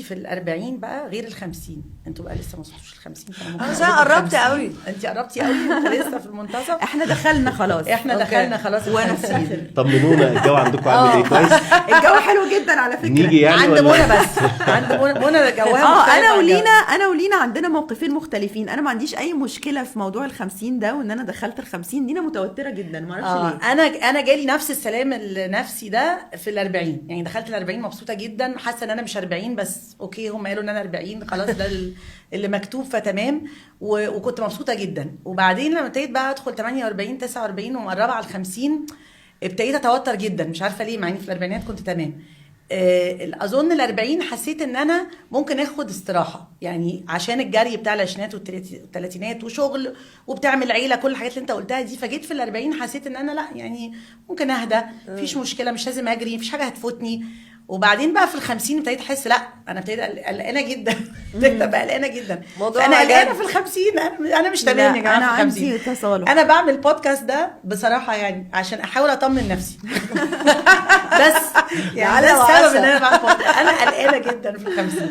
في ال40 بقى غير ال50. انتوا بقى لسه ما وصلتوش ال50. انا قربت قوي. انت قربتي قوي، انت لسه في المنتصف. احنا دخلنا خلاص. احنا دخلنا خلاص ونسيب. طمنونا الجو عندكم عامل ايه؟ كويس؟ الجو حلو جدا على فكره. نيجي يعني عند ولا؟ منى بس، عند منى جوها مختلف. انا ولينا عندنا موقفين مختلفين. انا ما عنديش اي مشكله في موضوع ال50 ده، وان انا دخلت ال50. لينا متوتره جدا، ما اعرفش ليه. انا جالي نفس السلام النفسي ده في ال40. يعني دخلت ال40 مبسوطه جدا، حاسه ان انا مش 40 بس اوكي، هم قالوا ان انا 40 خلاص، ده اللي مكتوب فتمام. وكنت مبسوطه جدا. وبعدين لما ابتديت بقى ادخل 48 49 ومقربه على ال50 ابتديت اتوتر جدا، مش عارفه ليه، مع اني في الاربعينات كنت تمام. اظن ال40 حسيت ان انا ممكن اخد استراحه، يعني عشان الجري بتاع العشرينات والثلاثينات وشغل وبتعمل عيله، كل الحاجات اللي انت قلتها دي. فجيت في ال40 حسيت ان انا لا، يعني ممكن اهدى، مفيش مشكله، مش لازم اجري، مفيش حاجه هتفوتني. وبعدين بقى في ال50 ابتديت احس لا، انا ابتديت قلقانه جدا. ابتديت بقى قلقانه جدا. انا قلقانه في ال50. انا مش تمام يا جماعه. انا في عندي تصالح. انا بعمل بودكاست ده بصراحه يعني عشان احاول اطمن نفسي. بس يعني ده السبب ان انا بعمل بودكاست. انا قلقانه جدا في ال50.